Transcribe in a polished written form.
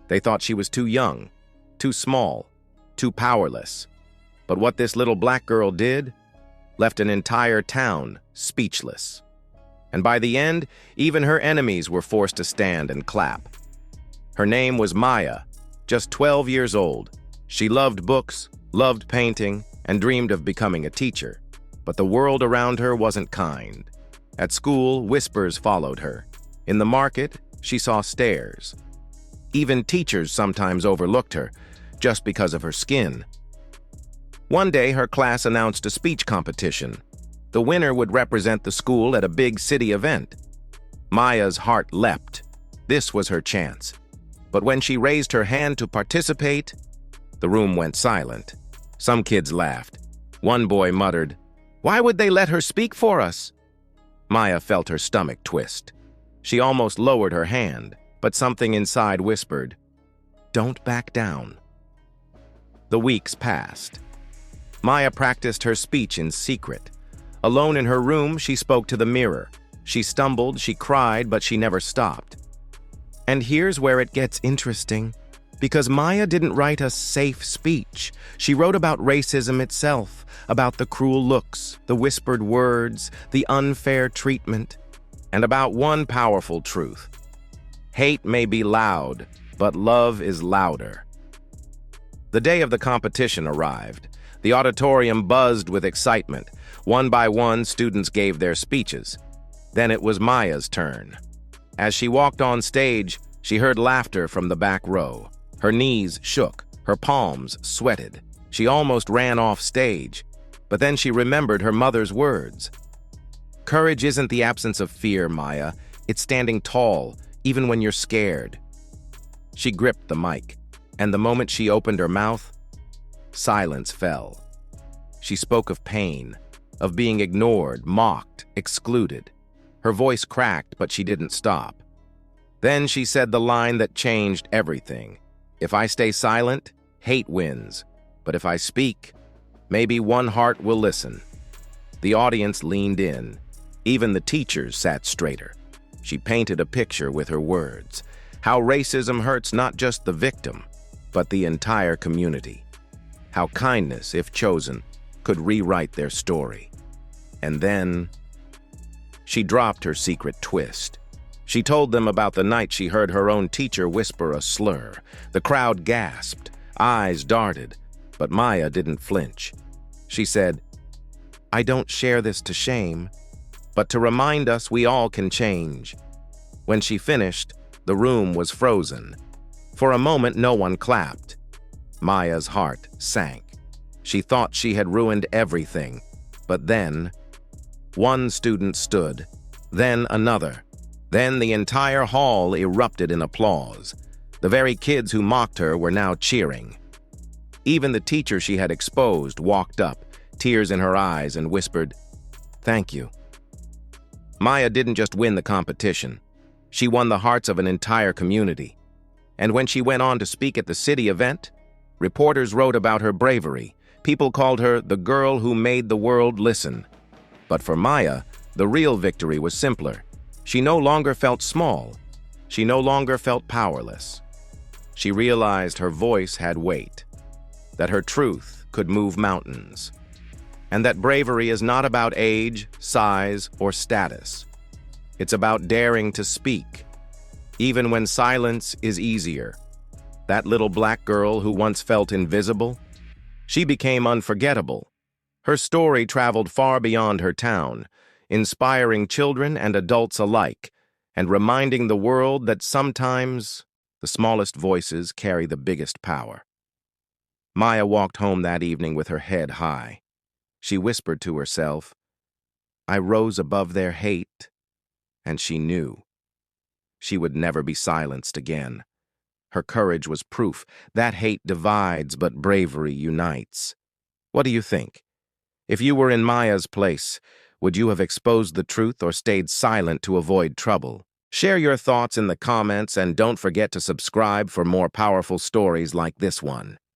They thought she was too young, too small, too powerless. But what this little black girl did left an entire town speechless. And by the end, even her enemies were forced to stand and clap. Her name was Maya, just 12 years old. She loved books, loved painting, and dreamed of becoming a teacher. But the world around her wasn't kind. At school, whispers followed her. In the market, she saw stares. Even teachers sometimes overlooked her, just because of her skin. One day, her class announced a speech competition. The winner would represent the school at a big city event. Maya's heart leapt. This was her chance. But when she raised her hand to participate, the room went silent. Some kids laughed. One boy muttered, "Why would they let her speak for us?" Maya felt her stomach twist. She almost lowered her hand, but something inside whispered, "Don't back down." The weeks passed. Maya practiced her speech in secret. Alone in her room, she spoke to the mirror. She stumbled, she cried, but she never stopped. And here's where it gets interesting. Because Maya didn't write a safe speech. She wrote about racism itself, about the cruel looks, the whispered words, the unfair treatment, and about one powerful truth. Hate may be loud, but love is louder. The day of the competition arrived. The auditorium buzzed with excitement. One by one, students gave their speeches. Then it was Maya's turn. As she walked on stage, she heard laughter from the back row. Her knees shook, her palms sweated. She almost ran off stage, but then she remembered her mother's words. "Courage isn't the absence of fear, Maya. It's standing tall, even when you're scared." She gripped the mic, and the moment she opened her mouth, silence fell. She spoke of pain, of being ignored, mocked, excluded. Her voice cracked, but she didn't stop. Then she said the line that changed everything. "If I stay silent, hate wins. But if I speak, maybe one heart will listen." The audience leaned in. Even the teachers sat straighter. She painted a picture with her words. How racism hurts not just the victim, but the entire community. How kindness, if chosen, could rewrite their story. And then she dropped her secret twist. She told them about the night she heard her own teacher whisper a slur. The crowd gasped, eyes darted, but Maya didn't flinch. She said, "I don't share this to shame, but to remind us we all can change." When she finished, the room was frozen. For a moment, no one clapped. Maya's heart sank. She thought she had ruined everything, but then one student stood, then another. Then the entire hall erupted in applause. The very kids who mocked her were now cheering. Even the teacher she had exposed walked up, tears in her eyes, and whispered, "Thank you." Maya didn't just win the competition. She won the hearts of an entire community. And when she went on to speak at the city event, reporters wrote about her bravery. People called her the girl who made the world listen. But for Maya, the real victory was simpler. She no longer felt small. She no longer felt powerless. She realized her voice had weight, that her truth could move mountains, and that bravery is not about age, size, or status. It's about daring to speak, even when silence is easier. That little black girl who once felt invisible, she became unforgettable. Her story traveled far beyond her town, inspiring children and adults alike, and reminding the world that sometimes the smallest voices carry the biggest power. Maya walked home that evening with her head high. She whispered to herself, "I rose above their hate," and she knew she would never be silenced again. Her courage was proof that hate divides, but bravery unites. What do you think? If you were in Maya's place, would you have exposed the truth or stayed silent to avoid trouble? Share your thoughts in the comments and don't forget to subscribe for more powerful stories like this one.